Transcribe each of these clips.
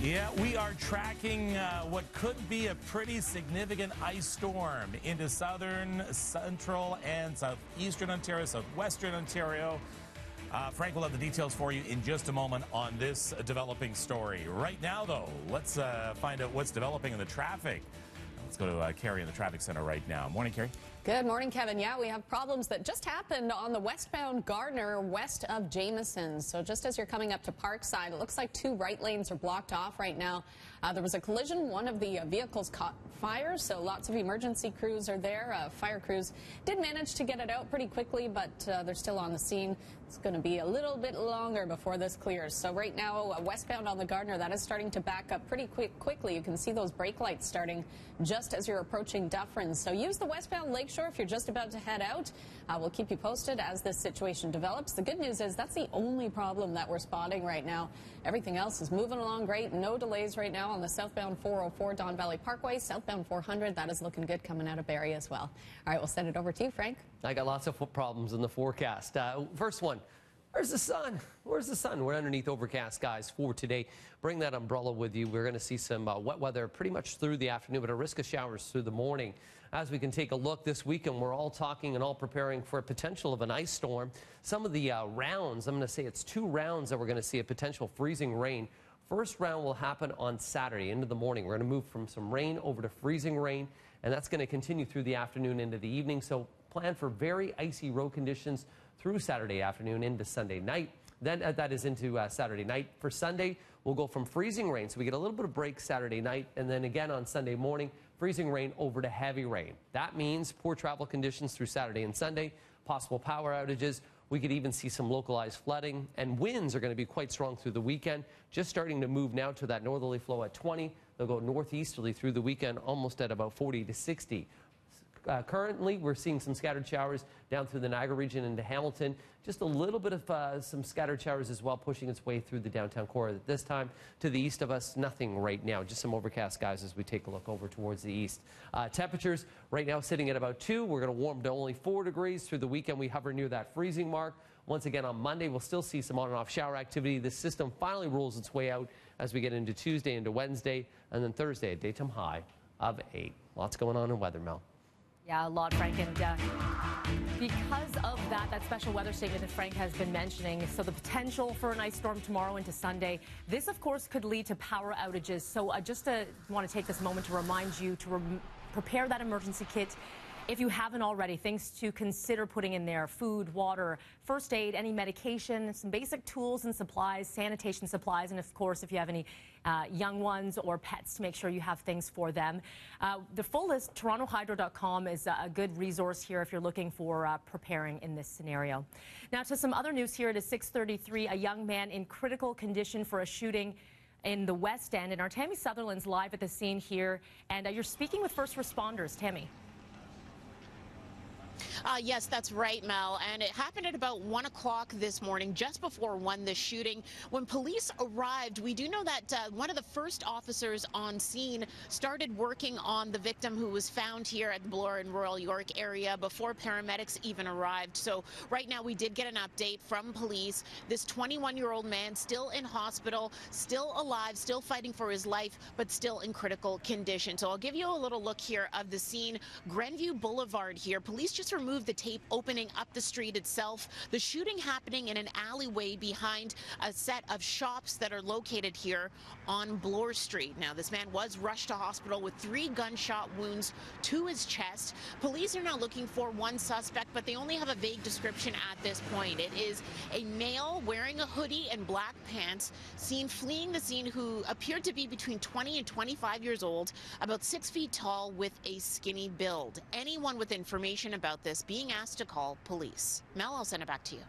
Yeah, we are tracking what could be a pretty significant ice storm into southern, central, and southeastern Ontario, southwestern Ontario. Frank will have the details for you in just a moment on this developing story. Right now, though, let's find out what's developing in the traffic. Let's go to Carrie in the traffic center right now. Morning, Carrie. Good morning, Kevin. Yeah, we have problems that just happened on the westbound Gardner west of Jameson. So just as you're coming up to Parkside, it looks like two right lanes are blocked off right now. There was a collision. One of the vehicles caught fire, so lots of emergency crews are there. Fire crews did manage to get it out pretty quickly, but they're still on the scene. It's going to be a little bit longer before this clears. So right now, westbound on the Gardner, that is starting to back up pretty quickly. You can see those brake lights starting just as you're approaching Dufferin. So use the westbound Lakeshore if you're just about to head out. We'll keep you posted as this situation develops. The good news is that's the only problem that we're spotting right now. Everything else is moving along great. No delays right now on the southbound 404 Don Valley Parkway. Southbound 400, that is looking good coming out of Barrie as well. All right, we'll send it over to you, Frank. I got lots of problems in the forecast. First one. Where's the sun? Where's the sun? We're underneath overcast skies for today. Bring that umbrella with you. We're going to see some wet weather pretty much through the afternoon, but a risk of showers through the morning. As we can take a look this weekend, we're all talking and all preparing for a potential of an ice storm. Some of the rounds, I'm going to say it's 2 rounds that we're going to see a potential freezing rain. First round will happen on Saturday into the morning. We're going to move from some rain over to freezing rain, and that's going to continue through the afternoon into the evening. So plan for very icy road conditions through Saturday afternoon into Sunday night. Then that is into Saturday night. For Sunday, we'll go from freezing rain, so we get a little bit of break Saturday night, and then again on Sunday morning, freezing rain over to heavy rain. That means poor travel conditions through Saturday and Sunday, possible power outages. We could even see some localized flooding, and winds are going to be quite strong through the weekend, just starting to move now to that northerly flow at 20. They'll go northeasterly through the weekend, almost at about 40 to 60. Currently, we're seeing some scattered showers down through the Niagara region into Hamilton. Just a little bit of some scattered showers as well, pushing its way through the downtown core. At this time, to the east of us, nothing right now. Just some overcast skies as we take a look over towards the east. Temperatures right now sitting at about 2. We're going to warm to only 4 degrees. Through the weekend, we hover near that freezing mark. Once again, on Monday, we'll still see some on and off shower activity. This system finally rolls its way out as we get into Tuesday, into Wednesday, and then Thursday, a daytime high of 8. Lots going on in weather, Mel. Yeah, a lot, Frank, and because of that special weather statement that Frank has been mentioning, so the potential for an ice storm tomorrow into Sunday, this, of course, could lead to power outages. So I just want to take this moment to remind you to prepare that emergency kit. If you haven't already, things to consider putting in there: food, water, first aid, any medication, some basic tools and supplies, sanitation supplies, and of course, if you have any young ones or pets, to make sure you have things for them. The full list, torontohydro.com, is a good resource here if you're looking for preparing in this scenario. Now to some other news here. It is 6:33. A young man in critical condition for a shooting in the West End. And our Tammy Sutherland's live at the scene here. And you're speaking with first responders. Tammy. Yes, that's right, Mel. And it happened at about 1 o'clock this morning, just before 1, this shooting. When police arrived, we do know that one of the first officers on scene started working on the victim who was found here at the Bloor and Royal York area before paramedics even arrived. So right now we did get an update from police. This 21-year-old man still in hospital, still alive, still fighting for his life, but still in critical condition. So I'll give you a little look here of the scene. Grandview Boulevard here. Police just removed the tape opening up the street itself. The shooting happening in an alleyway behind a set of shops that are located here on Bloor Street. Now, this man was rushed to hospital with 3 gunshot wounds to his chest. Police are now looking for one suspect, but they only have a vague description at this point. It is a male wearing a hoodie and black pants, seen fleeing the scene, who appeared to be between 20 and 25 years old, about 6 feet tall, with a skinny build. Anyone with information about this being asked to call police. Mel, I'll send it back to you.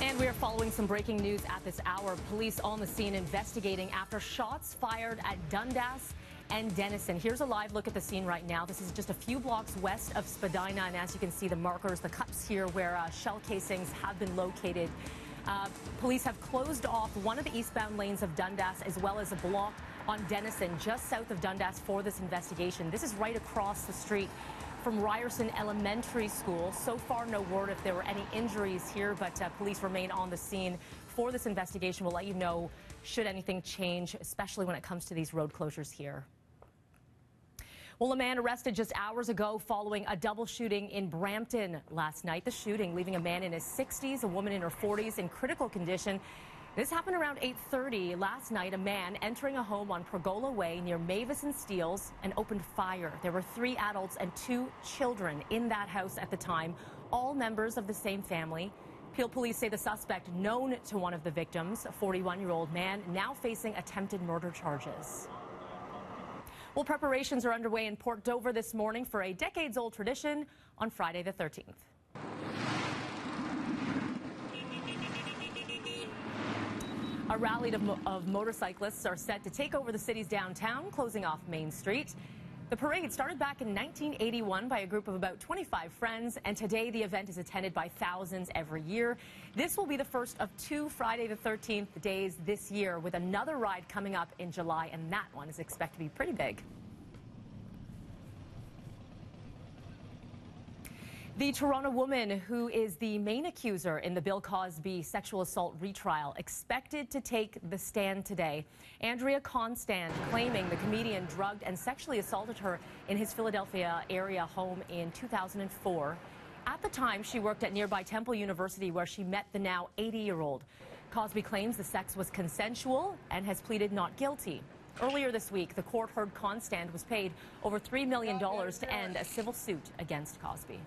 And we are following some breaking news at this hour. Police on the scene investigating after shots fired at Dundas and Denison. Here's a live look at the scene right now. This is just a few blocks west of Spadina, and as you can see, the markers, the cups here where shell casings have been located. Police have closed off one of the eastbound lanes of Dundas, as well as a block on Denison, just south of Dundas, for this investigation. This is right across the street from Ryerson Elementary School. So far, no word if there were any injuries here, but police remain on the scene for this investigation. We'll let you know should anything change, especially when it comes to these road closures here. Well, a man arrested just hours ago following a double shooting in Brampton last night. The shooting leaving a man in his 60s, a woman in her 40s in critical condition. This happened around 8:30 last night. A man entering a home on Pergola Way near Mavis and Steeles and opened fire. There were 3 adults and 2 children in that house at the time, all members of the same family. Peel police say the suspect, known to one of the victims, a 41-year-old man, now facing attempted murder charges. Well, preparations are underway in Port Dover this morning for a decades-old tradition on Friday the 13th. A rally of motorcyclists are set to take over the city's downtown, closing off Main Street. The parade started back in 1981 by a group of about 25 friends, and today the event is attended by thousands every year. This will be the first of 2 Friday the 13th days this year, with another ride coming up in July, and that one is expected to be pretty big. The Toronto woman who is the main accuser in the Bill Cosby sexual assault retrial expected to take the stand today. Andrea Constand claiming the comedian drugged and sexually assaulted her in his Philadelphia area home in 2004. At the time, she worked at nearby Temple University where she met the now 80-year-old. Cosby claims the sex was consensual and has pleaded not guilty. Earlier this week, the court heard Constand was paid over $3 million to end a civil suit against Cosby.